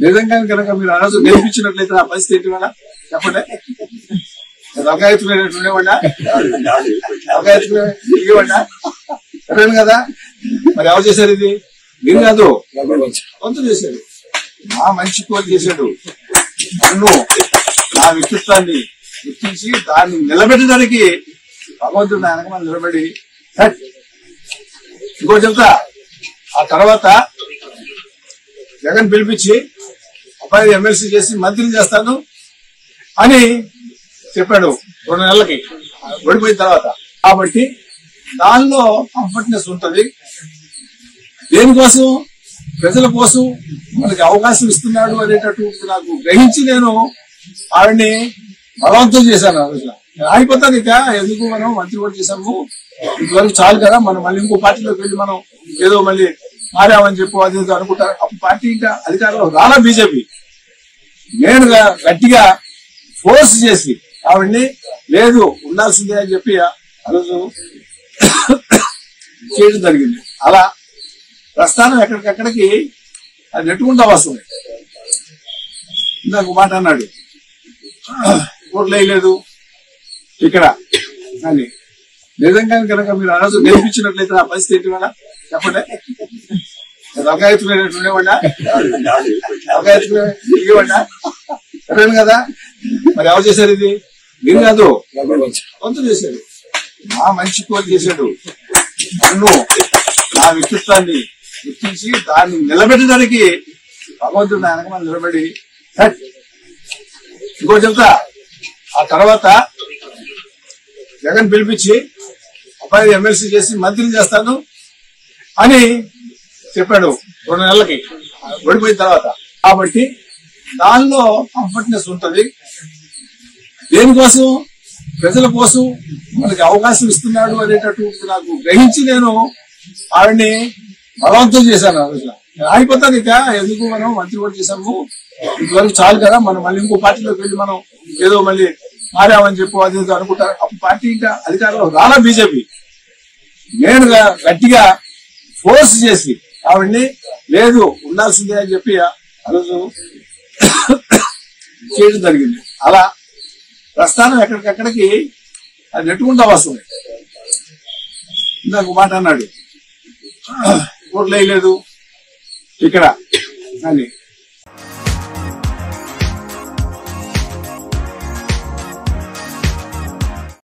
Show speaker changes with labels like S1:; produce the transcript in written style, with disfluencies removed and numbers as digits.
S1: నిజంగా కనుక మీరు ఆ రోజు నేర్పించినట్లయితే నా పరిస్థితి ఏంటి వేళ చెప్పండి. ఉండేవాడినా ఇవ్వండా చెప్పాను కదా. మరి ఎవరు చేశారు ఇది? మీరు కాదు, కొంత చేశాడు. నా మంచి కోరి చేశాడు. నన్ను నా వ్యక్తిత్వాన్ని గుర్తించి దాన్ని నిలబెట్టడానికి భగవంతుడు నా వెనక నిలబడి ఇంకో చెప్తా. ఆ తర్వాత జగన్ పిలిపించి అబ్బాయి ఎమ్మెల్సీ చేసి మంత్రిని చేస్తాను అని చెప్పాడు 2 నెలలకి ఓడిపోయిన తర్వాత. కాబట్టి దానిలో కంఫర్ట్నెస్ ఉంటది. దేనికోసం? ప్రజల కోసం మనకి అవకాశం ఇస్తున్నాడు అనేటట్టు నాకు గ్రహించి నేను ఆవిడ్ని బలవంతం చేశాను. ఆ రోజున ఆగిపోతాను, ఇక ఎందుకు మనం మంత్రి కూడా చేశాము, ఇంతవరకు చాలు కదా, మనం మళ్ళీ ఇంకో పార్టీలోకి వెళ్ళి మనం ఏదో మళ్ళీ మారామని చెప్పు అది అనుకుంటారు. అప్పుడు పార్టీ ఇంకా అధికారంలో రాలా బీజేపీ. నేను గట్టిగా ఫోర్స్ చేసి ఆవిడ్ని లేదు ఉండాల్సిందే అని చెప్పి ఆ రోజు చేయడం జరిగింది. అలా ప్రస్థానం ఎక్కడికక్కడికి అది నెట్టుకుంటా వస్తుంది. ఇందాక మాట అన్నాడు, ఓట్లు వేయలేదు ఇక్కడ అని. నిజంగా కనుక మీరు ఆ రోజు నేర్పించినట్లయితే నా పరిస్థితి ఏంటి వేళ చెప్పండి. ఉండేవాడినా ఇవ్వండా చెప్పాను కదా. మరి ఎవరు చేశారు ఇది? మీరు కాదు, కొంత చేశాడు. నా మంచి కోరి చేశాడు. నన్ను నా వ్యక్తిత్వాన్ని గుర్తించి దాన్ని నిలబెట్టడానికి భగవంతుడు నా వెనక నిలబడి ఇంకో చెప్తా. ఆ తర్వాత జగన్ పిలిపించి అబ్బాయి ఎమ్మెల్సీ చేసి మంత్రిని చేస్తాను అని చెప్పాడు 2 నెలలకి ఓడిపోయిన తర్వాత. కాబట్టి దానిలో కంఫర్ట్నెస్ ఉంటది. దేనికోసం? ప్రజల కోసం మనకి అవకాశం ఇస్తున్నాడు అనేటట్టు నాకు గ్రహించి నేను ఆవిడ్ని బలవంతం చేశాను. ఆ రోజున ఆగిపోతాను, ఇక ఎందుకు మనం మంత్రి కూడా చేశాము, ఇంతవరకు చాలు కదా, మనం మళ్ళీ ఇంకో పార్టీలోకి వెళ్ళి మనం ఏదో మళ్ళీ మారామని చెప్పు అది అనుకుంటారు. అప్పుడు పార్టీ ఇంకా అధికారంలో రాలా బీజేపీ. నేను గట్టిగా ఫోర్స్ చేసి ఆవిడ్ని లేదు ఉండాల్సిందే అని చెప్పి ఆ రోజు చేయడం జరిగింది. అలా ప్రస్థానం ఎక్కడికక్కడికి అది నెట్టుకుంటా వస్తుంది. ఇందాక మాట అన్నాడు, ఓట్లు వేయలేదు ఇక్కడ అని.